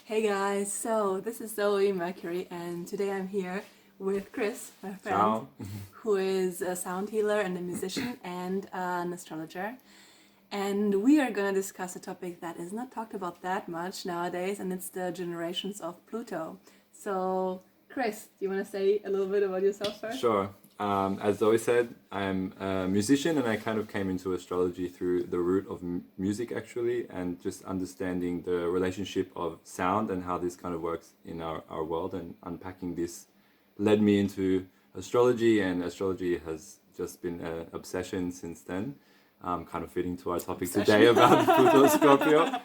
Hey guys, so this is Zoe Mercury, and today I'm here with Kris, my friend, Ciao. who is a sound healer and a musician and an astrologer. And we are going to discuss a topic that is not talked about that much nowadays, and it's the generations of Pluto. So, Kris, do you want to say a little bit about yourself first? Sure. As Zoe said, I'm a musician and I kind of came into astrology through the root of music actually, and just understanding the relationship of sound and how this kind of works in our world, and unpacking this led me into astrology, and astrology has just been an obsession since then. Kind of fitting to our topic today about Pluto Scorpio.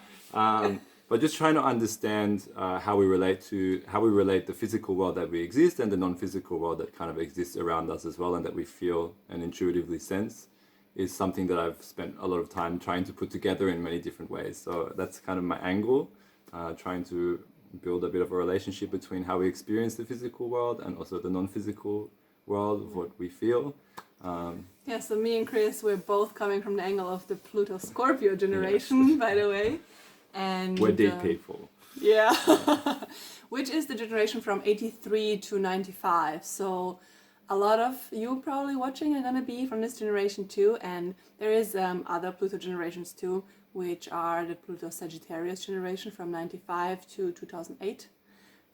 But just trying to understand how we relate the physical world that we exist and the non-physical world that kind of exists around us as well, and that we feel and intuitively sense, is something that I've spent a lot of time trying to put together in many different ways. So that's kind of my angle, trying to build a bit of a relationship between how we experience the physical world and also the non-physical world of what we feel. Yeah, so me and Kris, we're both coming from the angle of the Pluto Scorpio generation, yes. By the way. And we're deep people. Yeah. Which is the generation from 83 to 95. So a lot of you probably watching are going to be from this generation too. And there is other Pluto generations too, which are the Pluto Sagittarius generation from 95 to 2008.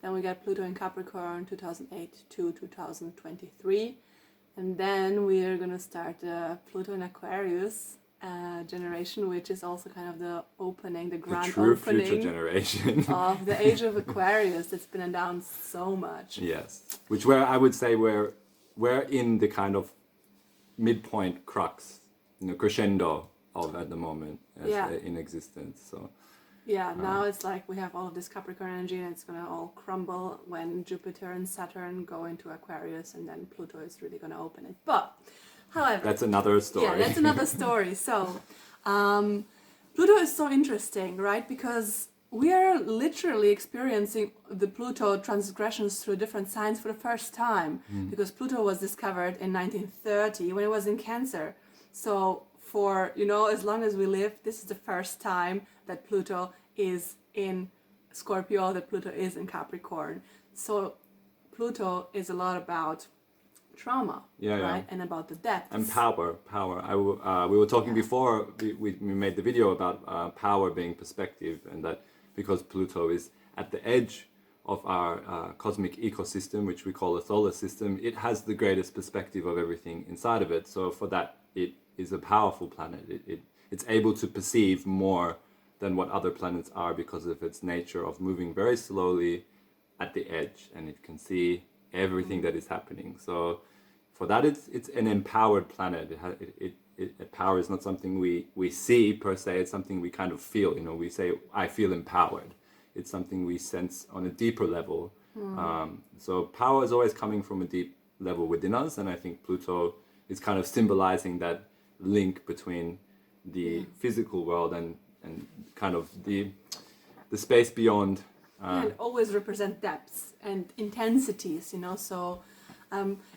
Then we got Pluto in Capricorn 2008 to 2023. And then we are going to start the Pluto in Aquarius generation, which is also kind of the opening, the grand true opening future generation of the age of Aquarius that's been announced so much. Yes, which I would say we're in the kind of midpoint crux, crescendo of at the moment in existence. So now it's like we have all of this Capricorn energy, and it's going to all crumble when Jupiter and Saturn go into Aquarius, and then Pluto is really going to open it. But however, that's another story. Yeah, that's another story. So, Pluto is so interesting, right? Because we are literally experiencing the Pluto transgressions through different signs for the first time. Because Pluto was discovered in 1930 when it was in Cancer. So, for, as long as we live, this is the first time that Pluto is in Scorpio, that Pluto is in Capricorn. So, Pluto is a lot about trauma, right? And about the depths. And power. We were talking before we made the video about power being perspective, and that because Pluto is at the edge of our cosmic ecosystem, which we call a solar system, it has the greatest perspective of everything inside of it. So for that, it is a powerful planet. It's able to perceive more than what other planets are because of its nature of moving very slowly at the edge, and it can see everything that is happening. So for that, it's an empowered planet. Power is not something we see per se. It's something we kind of feel. We say, I feel empowered. It's something we sense on a deeper level. So power is always coming from a deep level within us, and I think Pluto is kind of symbolizing that link between the physical world and kind of the space beyond. And always represent depths and intensities, so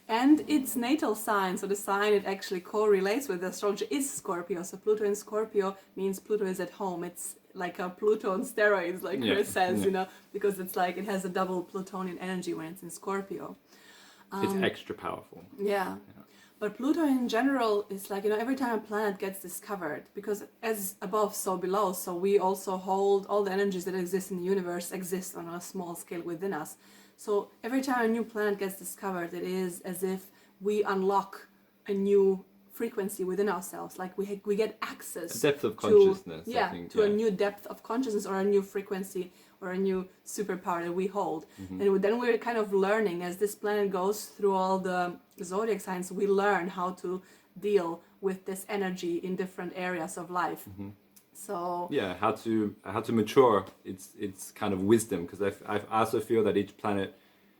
and its natal sign, so the sign it actually correlates with the astrology is Scorpio. So Pluto in Scorpio means Pluto is at home. It's like a Pluto on steroids, like Kris says, because it's like it has a double Plutonian energy when it's in Scorpio. It's extra powerful. Yeah. But Pluto in general is like, every time a planet gets discovered, because as above, so below, so we also hold all the energies that exist in the universe exist on a small scale within us. So every time a new planet gets discovered, it is as if we unlock a new frequency within ourselves. Like we get access a depth of consciousness. To a new depth of consciousness, or a new frequency, or a new superpower that we hold. And then we're kind of learning as this planet goes through all the zodiac signs, we learn how to deal with this energy in different areas of life. So how to mature its kind of wisdom, because I also feel that each planet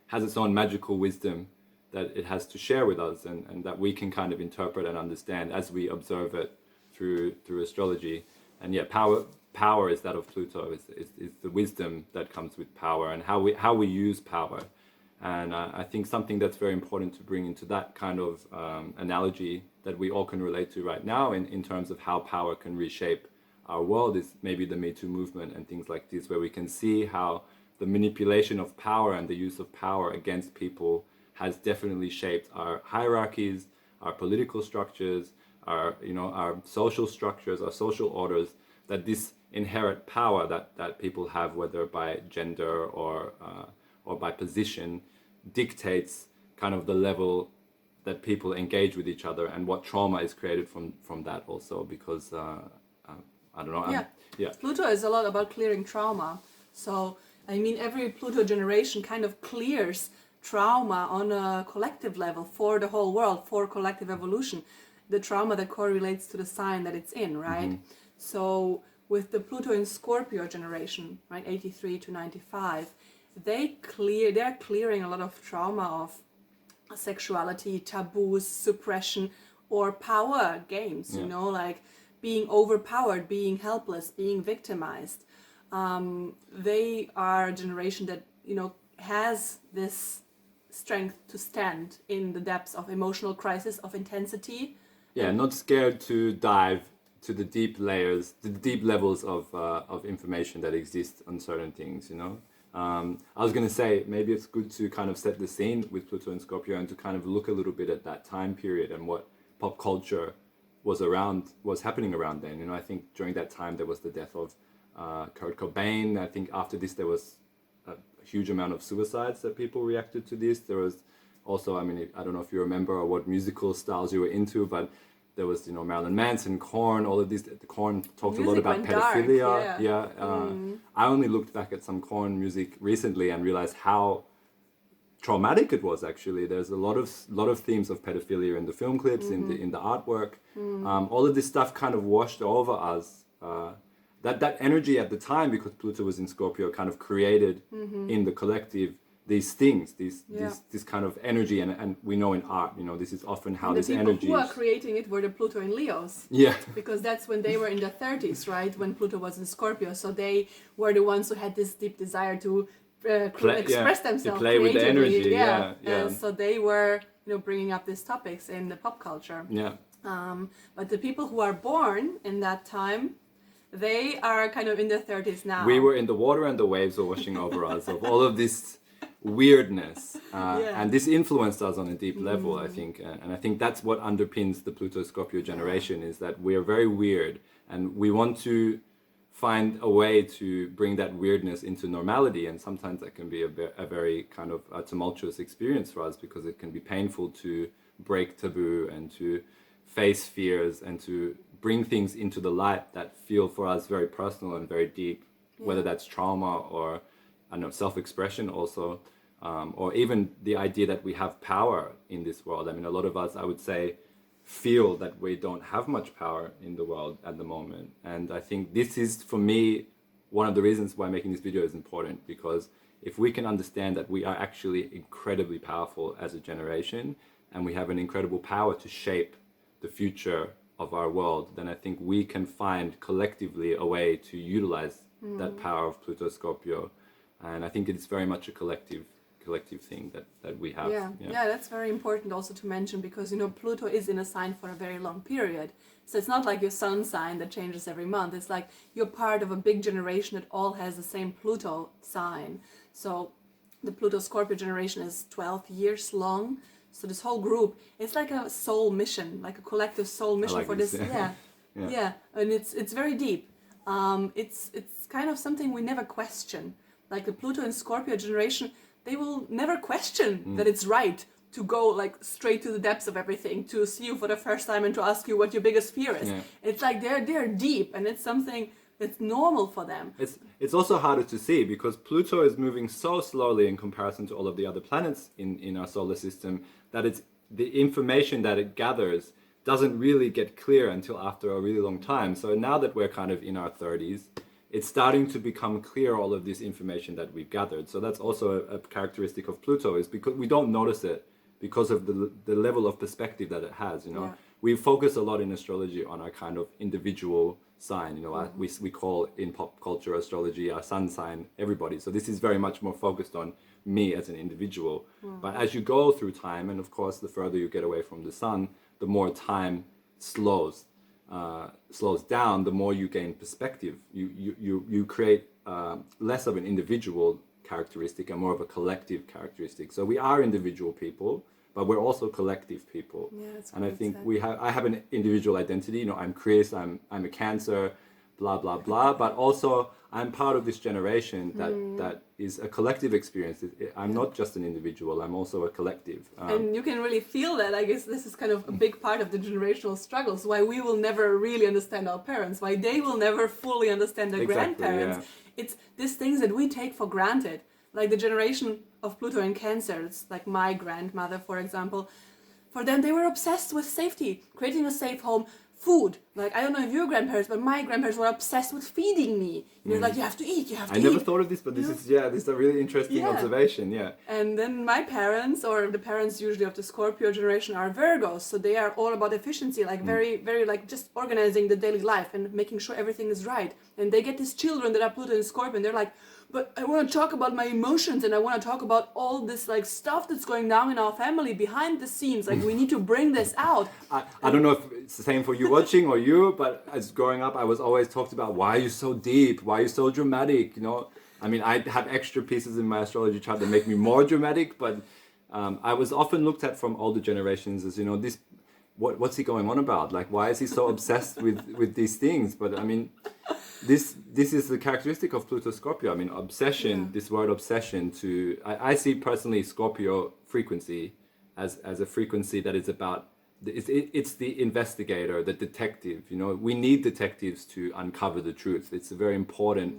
has its own magical wisdom that it has to share with us, and that we can kind of interpret and understand as we observe it through astrology. And power is that of Pluto. Is the wisdom that comes with power, and how we use power. And I think something that's very important to bring into that kind of analogy that we all can relate to right now in terms of how power can reshape our world is maybe the Me Too movement and things like this, where we can see how the manipulation of power and the use of power against people has definitely shaped our hierarchies, our political structures, our our social structures, our social orders. That this inherent power that people have, whether by gender or by position, dictates kind of the level that people engage with each other and what trauma is created from that also, because I don't know. Yeah. Pluto is a lot about clearing trauma. So, I mean, every Pluto generation kind of clears trauma on a collective level for the whole world, for collective evolution. The trauma that correlates to the sign that it's in, right? So, with the Pluto in Scorpio generation, right, 83 to 95, they're clearing a lot of trauma of sexuality, taboos, suppression, or power games, like being overpowered, being helpless, being victimized. They are a generation that, has this strength to stand in the depths of emotional crisis, of intensity. Yeah, not scared to dive to the deep layers, the deep levels of information that exist on certain things, I was going to say, maybe it's good to kind of set the scene with Pluto and Scorpio and to kind of look a little bit at that time period and what pop culture was happening around then. I think during that time there was the death of Kurt Cobain. I think after this there was a huge amount of suicides that people reacted to this. There was also, I mean, I don't know if you remember or what musical styles you were into, but there was, Marilyn Manson, Korn, all of these. Korn talked a lot about pedophilia. I only looked back at some Korn music recently and realized how traumatic it was. Actually, there's a lot of themes of pedophilia in the film clips, in the artwork. All of this stuff kind of washed over us. That energy at the time, because Pluto was in Scorpio, kind of created in the collective these things, this kind of energy, and we know in art, this is often how this energy. The people who are creating it were the Pluto in Leos. Yeah. Because that's when they were in their 30s, right? When Pluto was in Scorpio, so they were the ones who had this deep desire to express themselves, to play with the energy. Yeah. So they were, bringing up these topics in the pop culture. Yeah. But the people who are born in that time, they are kind of in their 30s now. We were in the water and the waves were washing over us of all of this weirdness, and this influenced us on a deep level, I think, and I think that's what underpins the Pluto Scorpio generation, is that we are very weird and we want to find a way to bring that weirdness into normality, and sometimes that can be a very kind of a tumultuous experience for us, because it can be painful to break taboo and to face fears and to bring things into the light that feel for us very personal and very deep, whether that's trauma or self-expression also, or even the idea that we have power in this world. I mean, a lot of us, I would say, feel that we don't have much power in the world at the moment. And I think this is, for me, one of the reasons why making this video is important, because if we can understand that we are actually incredibly powerful as a generation, and we have an incredible power to shape the future of our world, then I think we can find collectively a way to utilize that power of Pluto Scorpio. And I think it's very much a collective thing that we have. Yeah, that's very important also to mention, because Pluto is in a sign for a very long period. So it's not like your sun sign that changes every month. It's like you're part of a big generation that all has the same Pluto sign. So the Pluto Scorpio generation is 12 years long. So this whole group, it's like a soul mission, like a collective soul mission for this. Yeah, and it's very deep. It's kind of something we never question. Like the Pluto and Scorpio generation, they will never question that it's right to go like straight to the depths of everything, to see you for the first time and to ask you what your biggest fear is. It's like they're deep, and it's something that's normal for them. It's also harder to see because Pluto is moving so slowly in comparison to all of the other planets in our solar system, that it's the information that it gathers doesn't really get clear until after a really long time. So now that we're kind of in our 30s, it's starting to become clear, all of this information that we've gathered. So that's also a characteristic of Pluto, is because we don't notice it because of the level of perspective that it has. We focus a lot in astrology on our kind of individual sign. We call in pop culture astrology our sun sign everybody. So this is very much more focused on me as an individual. But as you go through time, and of course the further you get away from the sun, the more time slows down, the more you gain perspective. You create less of an individual characteristic and more of a collective characteristic. So we are individual people, but we're also collective people. Yeah, that's and I great think said. I have an individual identity. You know, I'm Kris, I'm a Cancer, blah blah blah. But also I'm part of this generation that is a collective experience. I'm not just an individual. I'm also a collective. And you can really feel that. I guess this is kind of a big part of the generational struggles. Why we will never really understand our parents. Why they will never fully understand their grandparents. Yeah. It's these things that we take for granted. Like the generation of Pluto and Cancer. It's like my grandmother, for example. For them, they were obsessed with safety, creating a safe home, food. Like, I don't know if your grandparents, but my grandparents were obsessed with feeding me. You're like, you have to eat, you have to eat. I never thought of this, but this is a really interesting observation, yeah. And then my parents, or the parents usually of the Scorpio generation, are Virgos, so they are all about efficiency, like very, very like just organizing the daily life and making sure everything is right. And they get these children that are Pluto and Scorpio, and they're like, but I want to talk about my emotions, and I want to talk about all this like stuff that's going down in our family behind the scenes. Like, we need to bring this out. I don't know if it's the same for you watching or you, but as growing up, I was always talked about, why are you so deep? Why are you so dramatic? You know, I mean, I have extra pieces in my astrology chart that make me more dramatic, but I was often looked at from older generations as, you know, this, what's he going on about? Like, why is he so obsessed with these things? But I mean, this is the characteristic of Pluto Scorpio. I mean, obsession, this word obsession I see personally Scorpio frequency as a frequency that is about, it's the investigator, the detective. You know, we need detectives to uncover the truth. It's a very important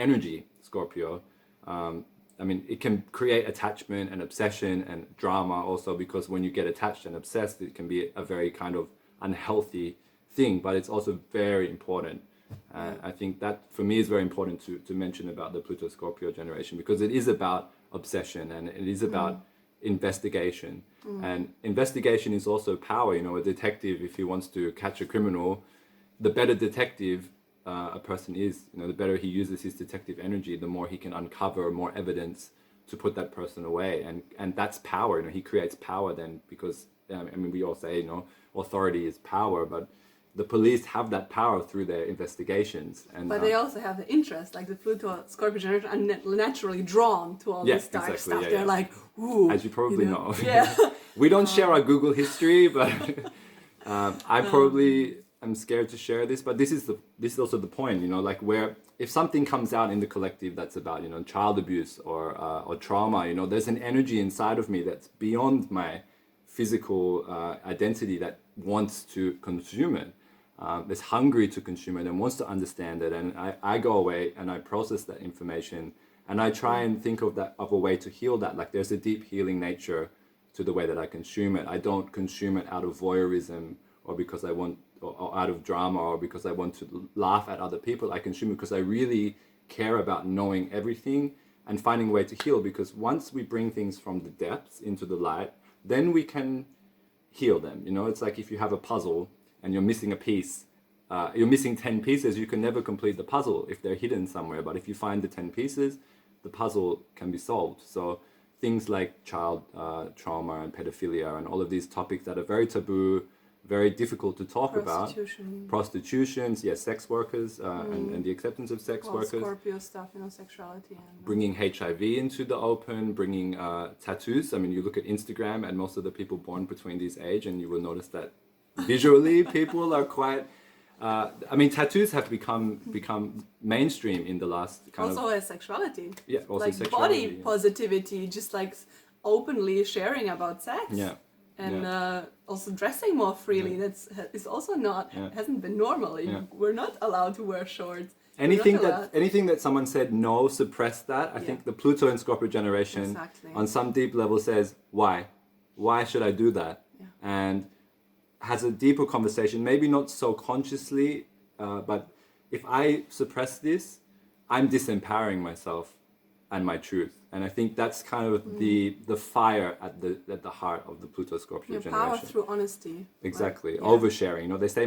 energy, Scorpio. I mean, it can create attachment and obsession and drama also, because when you get attached and obsessed, it can be a very kind of unhealthy thing, but it's also very important. I think that for me is very important to mention about the Pluto Scorpio generation, because it is about obsession and it is about investigation. And investigation is also power. You know, a detective, if he wants to catch a criminal, the better detective a person is, you know, the better he uses his detective energy, the more he can uncover more evidence to put that person away. And that's power. You know, he creates power then, because I mean, we all say, you know, authority is power, but the police have that power through their investigations. But they also have the interest, like the Pluto Scorpio generation are naturally drawn to all this dark stuff. They're like, ooh. As you probably know. Yeah. We don't share our Google history, but I probably am scared to share this. But this is also the point, you know, like where if something comes out in the collective that's about, you know, child abuse or trauma, you know, there's an energy inside of me that's beyond my physical identity that wants to consume it. Is hungry to consume it and wants to understand it, and I go away and I process that information and I try and think of a way to heal that. Like, there's a deep healing nature to the way that I consume it. I don't consume it out of voyeurism or because I want, or out of drama, or because I want to laugh at other people. I consume it because I really care about knowing everything and finding a way to heal, because once we bring things from the depths into the light, then we can heal them. You know, it's like if you have a puzzle and you're missing a piece, you're missing 10 pieces, you can never complete the puzzle if they're hidden somewhere. But if you find the 10 pieces, the puzzle can be solved. So things like child trauma and pedophilia and all of these topics that are very taboo, very difficult to talk about. Prostitutions, yes, sex workers, and the acceptance of sex workers. Scorpio stuff, you know, sexuality. And bringing HIV into the open, bringing tattoos. I mean, you look at Instagram and most of the people born between these age, and you will notice that visually people are quite I mean, tattoos have become mainstream in the last kind also of... as sexuality. Yeah, also like sexuality. Body positivity, just like openly sharing about sex. Yeah. And also dressing more freely. Is also not, hasn't been normal. We're not allowed to wear shorts. Anything that someone said no, suppress that. I think the Pluto and Scorpio generation on some deep level says, why? Why should I do that? Yeah. And has a deeper conversation, maybe not so consciously, but if I suppress this, I'm disempowering myself and my truth. And I think that's kind of the fire at the heart of the Pluto Scorpio generation. Power through honesty. Exactly. Like, oversharing. You know, they say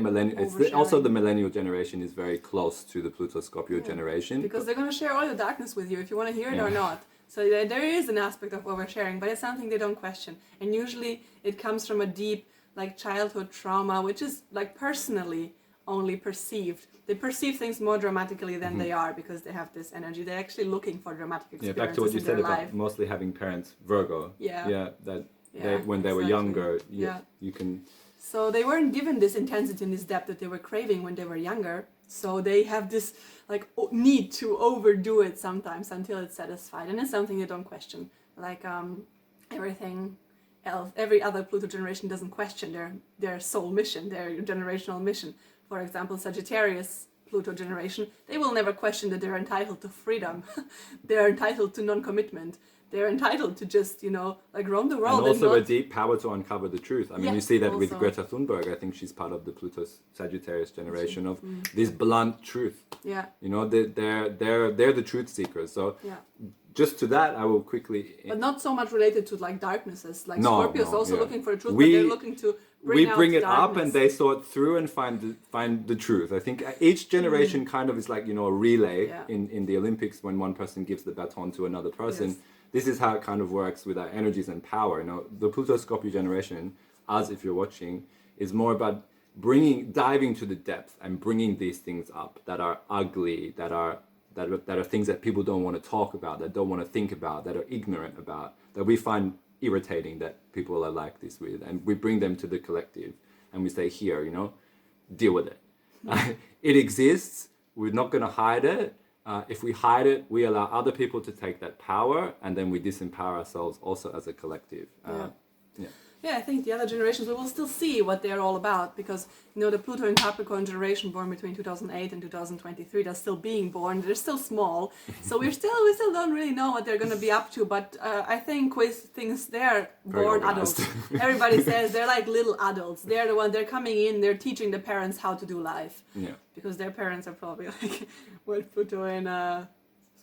also the millennial generation is very close to the Pluto Scorpio generation. Because they're going to share all the darkness with you if you want to hear it or not. So there is an aspect of oversharing, but it's something they don't question. And usually it comes from a deep, like, childhood trauma, which is, like, personally only perceived. They perceive things more dramatically than they are because they have this energy. They're actually looking for dramatic experiences back to what you in said their about life. mostly having parents Virgo. That when they were younger, you can. So they weren't given this intensity and this depth that they were craving when they were younger. So they have this like need to overdo it sometimes until it's satisfied, and it's something they don't question. Like everything else, every other Pluto generation doesn't question their soul mission, their generational mission. For example, Sagittarius Pluto generation, they will never question that they're entitled to freedom. They're entitled to non-commitment. They're entitled to just, like roam the world. And also a deep power to uncover the truth. I mean, you see that also. with Greta Thunberg. I think she's part of the Pluto Sagittarius generation of this blunt truth. Yeah. They're the truth seekers. So just to that, I will quickly. But not so much related to like darknesses. Like Scorpio is also looking for the truth, but they're looking to bring it darkness. up, and they sort through and find the truth. I think each generation kind of is like a relay in the Olympics when one person gives the baton to another person. Yes. This is how it kind of works with our energies and power. The Pluto Scorpio generation, as if you're watching, is more about diving to the depth and bringing these things up that are ugly, that are things that people don't want to talk about, that don't want to think about, that are ignorant about, that we find irritating that people are like this with, and we bring them to the collective and we say, here, deal with it. It exists. We're not going to hide it. If we hide it, we allow other people to take that power, and then we disempower ourselves also as a collective. I think the other generations, we will still see what they're all about, because the Pluto and Capricorn generation born between 2008 and 2023, they're still being born. They're still small, so we still don't really know what they're going to be up to. But I think with things, they're born adults. Everybody says they're like little adults. They're the one. They're coming in. They're teaching the parents how to do life. Because their parents are probably like Pluto and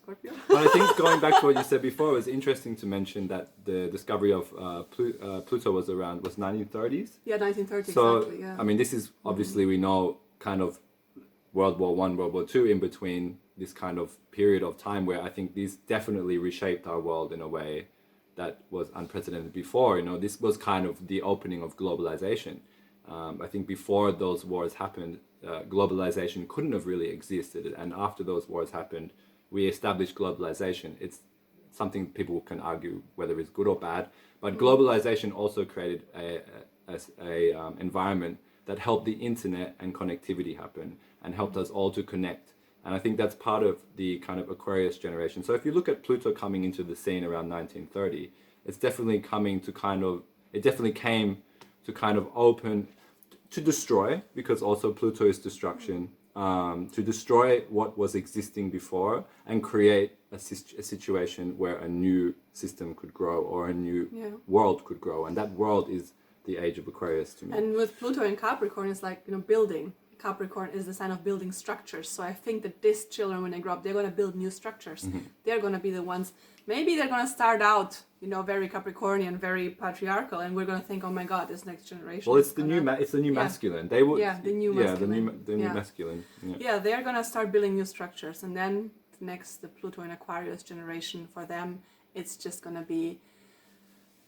Scorpio. But I think going back to what you said before, it was interesting to mention that the discovery of Pluto was 1930s. Yeah, 1930s. So, exactly, yeah. I mean, this is obviously, we know, kind of World War I, World War II in between, this kind of period of time where I think these definitely reshaped our world in a way that was unprecedented before. This was kind of the opening of globalization. I think before those wars happened, globalization couldn't have really existed. And after those wars happened, we established globalization. It's something people can argue whether it's good or bad, but globalization also created a environment that helped the internet and connectivity happen and helped us all to connect. And I think that's part of the kind of Aquarius generation. So if you look at Pluto coming into the scene around 1930, it's definitely came to kind of open, to destroy, because also Pluto is destruction, to destroy what was existing before and create a situation where a new system could grow or a new world could grow. And that world is the age of Aquarius to me. And with Pluto and Capricorn, it's like, building. Capricorn is the sign of building structures. So I think that these children, when they grow up, they're going to build new structures. They're going to be the ones, maybe they're going to start out, very Capricornian, very patriarchal, and we're going to think, oh my God, this next generation. Well, it's the new masculine. They would, the new masculine. the new masculine. They're going to start building new structures, and then next, the Pluto and Aquarius generation, for them, it's just going to be,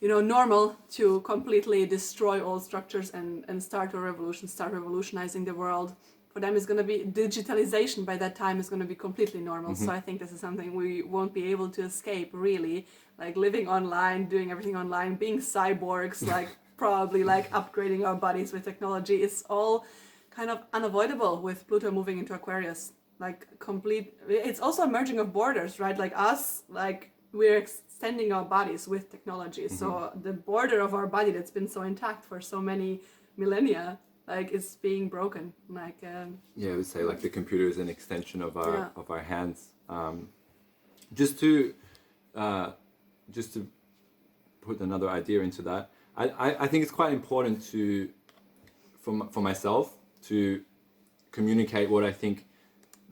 normal to completely destroy all structures and start a revolution, start revolutionizing the world. For them, it's going to be digitalization by that time is going to be completely normal. So I think this is something we won't be able to escape, really. Like living online, doing everything online, being cyborgs, like probably like upgrading our bodies with technology. It's all kind of unavoidable with Pluto moving into Aquarius. Like it's also a merging of borders, right? Like us, like we're extending our bodies with technology. So the border of our body that's been so intact for so many millennia, like it's being broken. Like I would say like the computer is an extension of our hands. Just to put another idea into that, I think it's quite important for myself to communicate what I think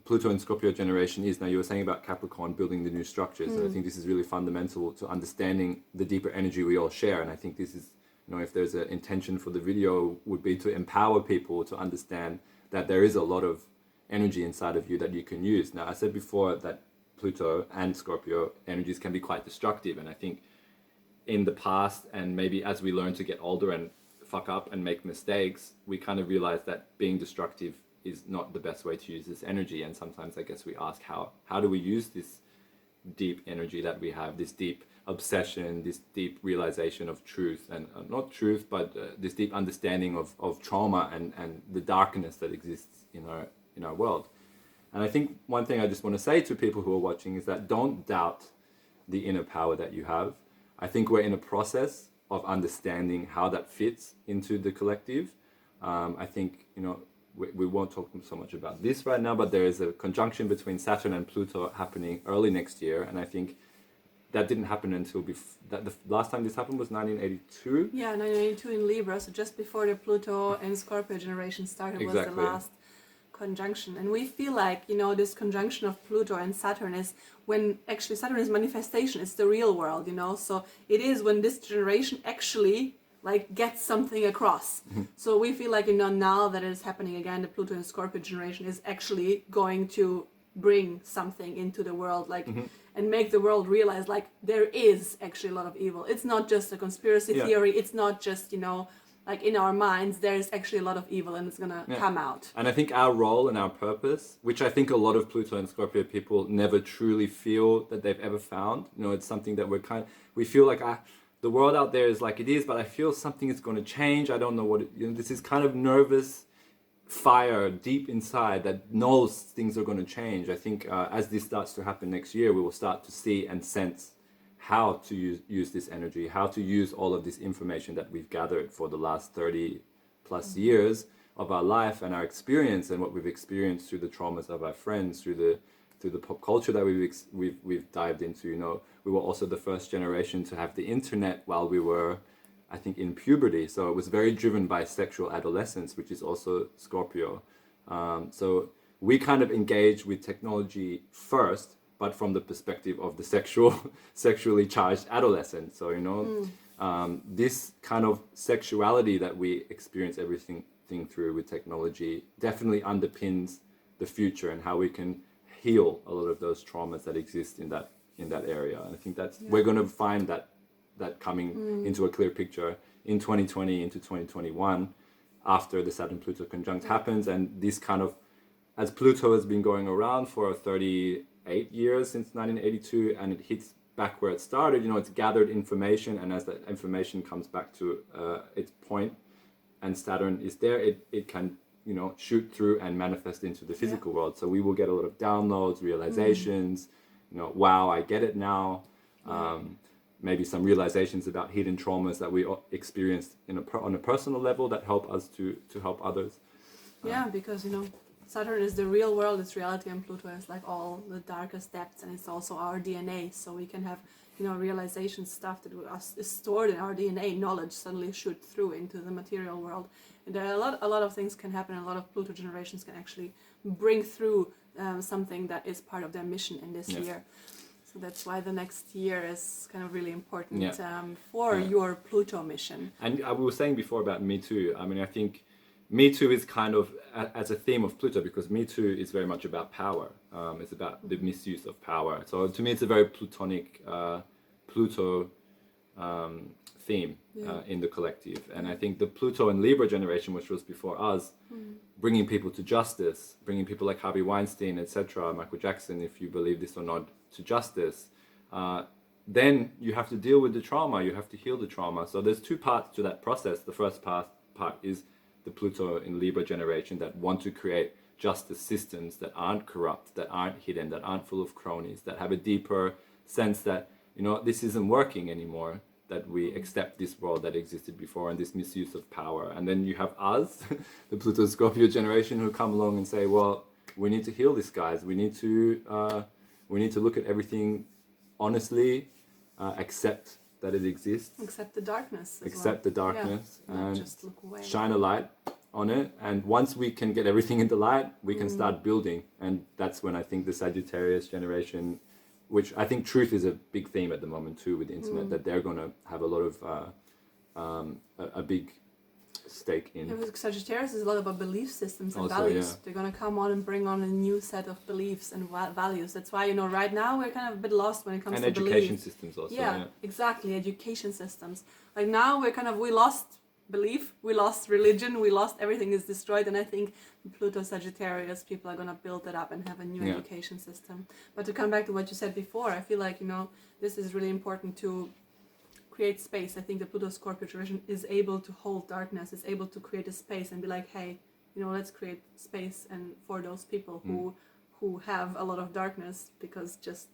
Pluto and Scorpio generation is. Now, you were saying about Capricorn building the new structures, and I think this is really fundamental to understanding the deeper energy we all share. And I think this is, if there's an intention for the video, would be to empower people to understand that there is a lot of energy inside of you that you can use. Now, I said before that Pluto and Scorpio energies can be quite destructive, and I think in the past, and maybe as we learn to get older and fuck up and make mistakes, we kind of realize that being destructive is not the best way to use this energy. And sometimes I guess we ask how do we use this deep energy that we have, this deep obsession, this deep realization of truth, and not truth, but this deep understanding of trauma and the darkness that exists in our world. And I think one thing I just want to say to people who are watching is that don't doubt the inner power that you have. I think we're in a process of understanding how that fits into the collective. I think, we won't talk so much about this right now, but there is a conjunction between Saturn and Pluto happening early next year. And I think that didn't happen until the last time this happened was 1982. Yeah, 1982 in Libra, so just before the Pluto and Scorpio generation started. Was the last conjunction. And we feel like, this conjunction of Pluto and Saturn is when actually Saturn is manifestation, it's the real world, so it is when this generation actually gets something across. So we feel like, now that it is happening again, the Pluto and Scorpio generation is actually going to bring something into the world, and make the world realize there is actually a lot of evil. It's not just a conspiracy theory. It's not just, in our minds, there's actually a lot of evil and it's gonna come out. And I think our role and our purpose, which I think a lot of Pluto and Scorpio people never truly feel that they've ever found, it's something that we feel like the world out there is like it is, but I feel something is going to change. I don't know what this is, kind of nervous fire deep inside that knows things are going to change. I think as this starts to happen next year, we will start to see and sense how to use this energy, how to use all of this information that we've gathered for the last 30 plus years of our life and our experience, and what we've experienced through the traumas of our friends, through the pop culture that we've dived into. We were also the first generation to have the internet while we were, I think, in puberty. So it was very driven by sexual adolescence, which is also Scorpio. So we kind of engage with technology first, but from the perspective of the sexually charged adolescent. So, this kind of sexuality that we experience everything through with technology definitely underpins the future and how we can heal a lot of those traumas that exist in that area. And I think we're going to find that coming into a clear picture in 2020 into 2021 after the Saturn Pluto conjunct happens. And this kind of, as Pluto has been going around for 38 years since 1982, and it hits back where it started, it's gathered information, and as that information comes back to its point and Saturn is there, it can shoot through and manifest into the physical world. So we will get a lot of downloads, realizations, wow, I get it now. Maybe some realizations about hidden traumas that we experienced on a personal level that help us to help others. Because Saturn is the real world, it's reality, and Pluto is all the darkest depths, and it's also our DNA. So we can have realization stuff that is stored in our DNA, knowledge suddenly shoot through into the material world. And there are a lot of things can happen, and a lot of Pluto generations can actually bring through something that is part of their mission in this year. So that's why the next year is kind of really important for your Pluto mission. And we were saying before about Me Too. I mean, I think Me Too is kind of as a theme of Pluto, because Me Too is very much about power. It's about the misuse of power. So to me, it's a very Plutonic Pluto theme in the collective. And I think the Pluto and Libra generation, which was before us, bringing people to justice, bringing people like Harvey Weinstein, etc., Michael Jackson, if you believe this or not, to justice, then you have to deal with the trauma, you have to heal the trauma. So there's two parts to that process. The first part is the Pluto in Libra generation that want to create justice systems that aren't corrupt, that aren't hidden, that aren't full of cronies, that have a deeper sense that, this isn't working anymore, that we accept this world that existed before and this misuse of power. And then you have us, the Pluto Scorpio generation, who come along and say, well, we need to heal this, guys. We need to look at everything honestly, accept that it exists. Accept the darkness. The darkness, and just look away. Shine a light on it. And once we can get everything into light, we can start building. And that's when I think the Sagittarius generation, which I think truth is a big theme at the moment too with the internet, that they're going to have a lot of a big stake in. Yeah, Sagittarius is a lot about belief systems and also, values. yeah. They're going to come on and bring on a new set of beliefs and values. That's why, right now we're kind of a bit lost when it comes to beliefs. And education systems also. Yeah, exactly. Education systems. Like now we lost belief, we lost religion, we lost everything is destroyed. And I think Pluto Sagittarius people are gonna build it up and have a new education system. But to come back to what you said before, I feel like, you know, this is really important to create space. I think the Pluto Scorpio generation is able to hold darkness, is able to create a space and be like, hey, you know, let's create space and for those people who have a lot of darkness, because just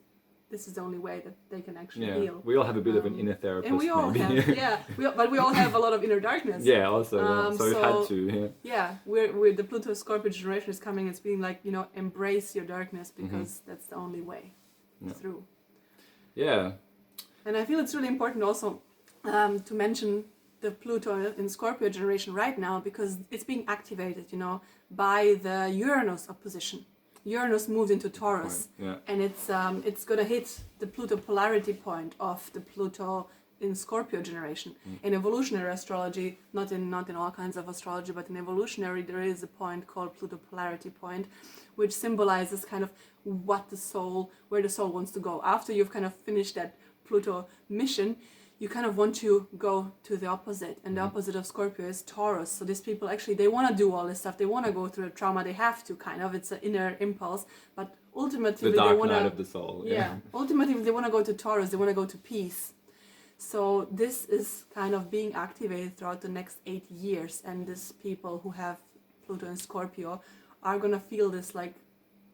this is the only way that they can actually heal. We all have a bit of an inner therapist, and we all maybe. have, but we all have a lot of inner darkness. So we've had to. We're the Pluto Scorpio generation is coming. It's being like, you know, embrace your darkness, because that's the only way through. Yeah. And I feel it's really important also to mention the Pluto in Scorpio generation right now, because it's being activated, you know, by the Uranus opposition. Uranus moved into Taurus, and it's gonna hit the Pluto polarity point of the Pluto in Scorpio generation. In evolutionary astrology, not in all kinds of astrology, but in evolutionary, there is a point called Pluto polarity point, which symbolizes kind of where the soul wants to go. After you've kind of finished that Pluto mission, you kind of want to go to the opposite, and the opposite of Scorpio is Taurus. So these people actually, they want to do all this stuff, they want to go through a trauma, they have to kind of, it's an inner impulse, but ultimately the dark they want night to, of the soul. Ultimately they want to go to Taurus, they want to go to peace. So this is kind of being activated throughout the next 8 years, and these people who have Pluto and Scorpio are gonna feel this like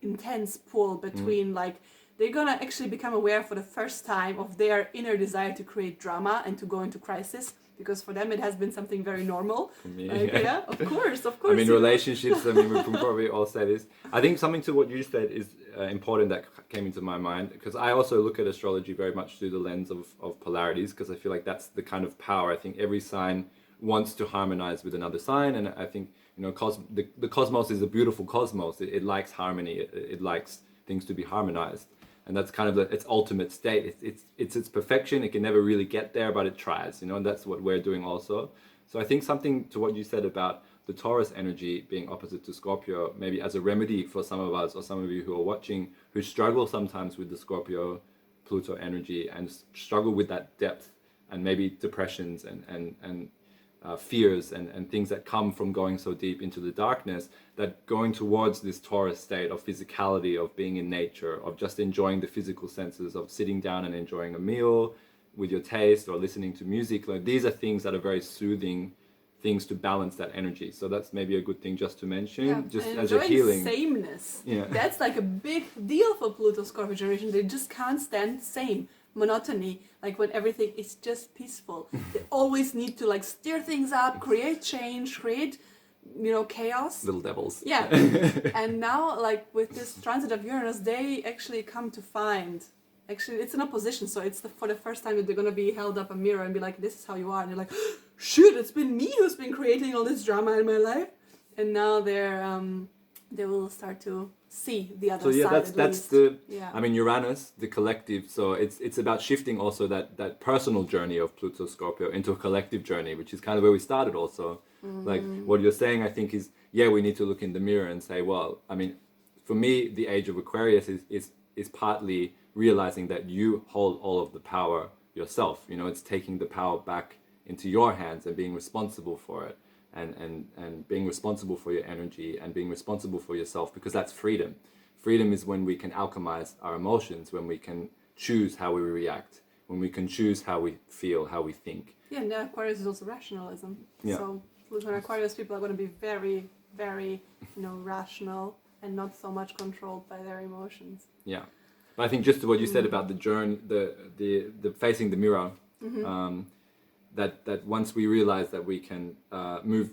intense pull between like, they're gonna actually become aware for the first time of their inner desire to create drama and to go into crisis, because for them it has been something very normal. For me, of course. I mean, relationships, I mean, we can probably all say this. I think something to what you said is important that came into my mind, because I also look at astrology very much through the lens of polarities, because I feel like that's the kind of power. I think every sign wants to harmonize with another sign, and I think, you know, the cosmos is a beautiful cosmos. It likes harmony, it likes things to be harmonized. And that's kind of its ultimate state. It's its perfection. It can never really get there, but it tries, you know, and that's what we're doing also. So I think something to what you said about the Taurus energy being opposite to Scorpio, maybe as a remedy for some of us or some of you who are watching, who struggle sometimes with the Scorpio Pluto energy and struggle with that depth and maybe depressions and fears and things that come from going so deep into the darkness, that going towards this Taurus state of physicality, of being in nature, of just enjoying the physical senses, of sitting down and enjoying a meal with your taste or listening to music, like these are things that are very soothing things to balance that energy. So that's maybe a good thing just to mention, just as a healing. Sameness. That's like a big deal for Pluto Scorpio generation. They just can't stand same. Monotony, like when everything is just peaceful. They always need to like stir things up, create change, create, you know, chaos. Little devils. And now, like with this transit of Uranus, they actually come to find, actually it's an opposition, so it's for the first time that they're gonna be held up a mirror and be like, this is how you are, and you're like, shoot, it's been me who's been creating all this drama in my life. And now they will start to see the other side. I mean, Uranus, the collective, so it's about shifting also that personal journey of Pluto Scorpio into a collective journey, which is kind of where we started also. Like what you're saying, I think is, we need to look in the mirror and say, well, I mean, for me, the age of Aquarius is partly realizing that you hold all of the power yourself. You know, it's taking the power back into your hands and being responsible for it. And being responsible for your energy and being responsible for yourself, because that's freedom. Freedom is when we can alchemize our emotions, when we can choose how we react, when we can choose how we feel, how we think. And the Aquarius is also rationalism. So Pluto and Aquarius people are going to be very, very, you know, rational and not so much controlled by their emotions. But I think just what you said about the journey, the facing the mirror, that once we realize that we can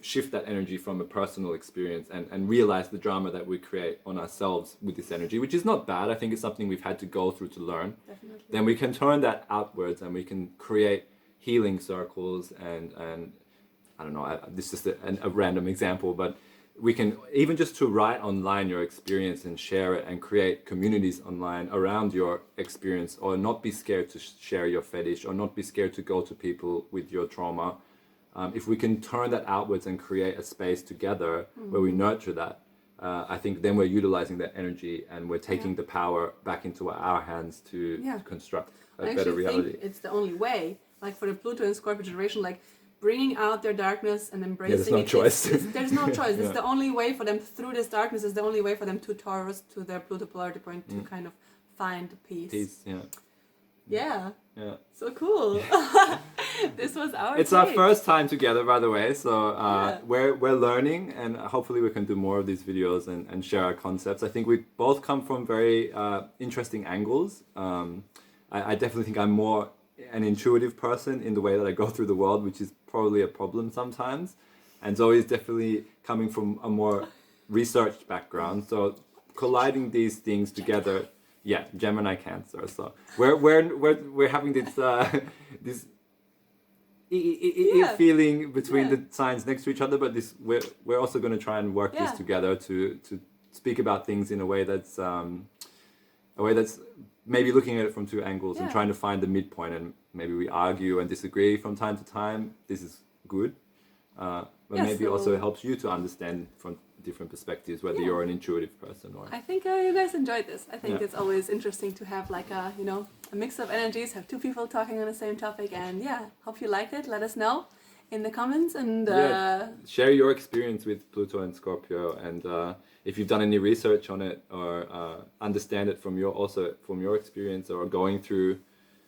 shift that energy from a personal experience and realize the drama that we create on ourselves with this energy, which is not bad. I think it's something we've had to go through to learn. Definitely. Then we can turn that outwards and we can create healing circles and I don't know, this is a random example, but we can even just to write online your experience and share it and create communities online around your experience, or not be scared to share your fetish, or not be scared to go to people with your trauma. If we can turn that outwards and create a space together where we nurture that, I think then we're utilizing that energy and we're taking the power back into our hands to construct a better reality. I think it's the only way. Like for the Pluto and Scorpio generation, like bringing out their darkness and embracing there's no it. choice. There's no choice. Yeah. It's the only way for them through this darkness. Is the only way for them to Taurus, to their Pluto polarity point, to kind of find peace. Peace, Yeah. yeah. So cool. This was our It's our first time together, by the way, so we're learning, and hopefully we can do more of these videos and share our concepts. I think we both come from very interesting angles. I definitely think I'm more an intuitive person in the way that I go through the world, which is probably a problem sometimes. And Zoe is definitely coming from a more research background. So colliding these things together, Gemini Cancer. So we're having this this feeling between the signs next to each other, but this we're also going to try and work this together to speak about things in a way that's maybe looking at it from two angles and trying to find the midpoint, and maybe we argue and disagree from time to time. This is good, but maybe also helps you to understand from different perspectives whether you're an intuitive person or... I think you guys enjoyed this. I think it's always interesting to have like a mix of energies, have two people talking on the same topic, and hope you liked it. Let us know in the comments, and share your experience with Pluto and Scorpio, and if you've done any research on it or understand it from your experience, or going through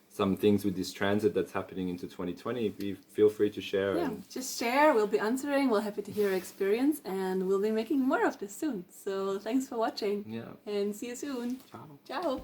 some things with this transit that's happening into 2020, feel free to share. Just share. We'll be answering. We're happy to hear your experience, and we'll be making more of this soon. So thanks for watching. And see you soon. Ciao. Ciao.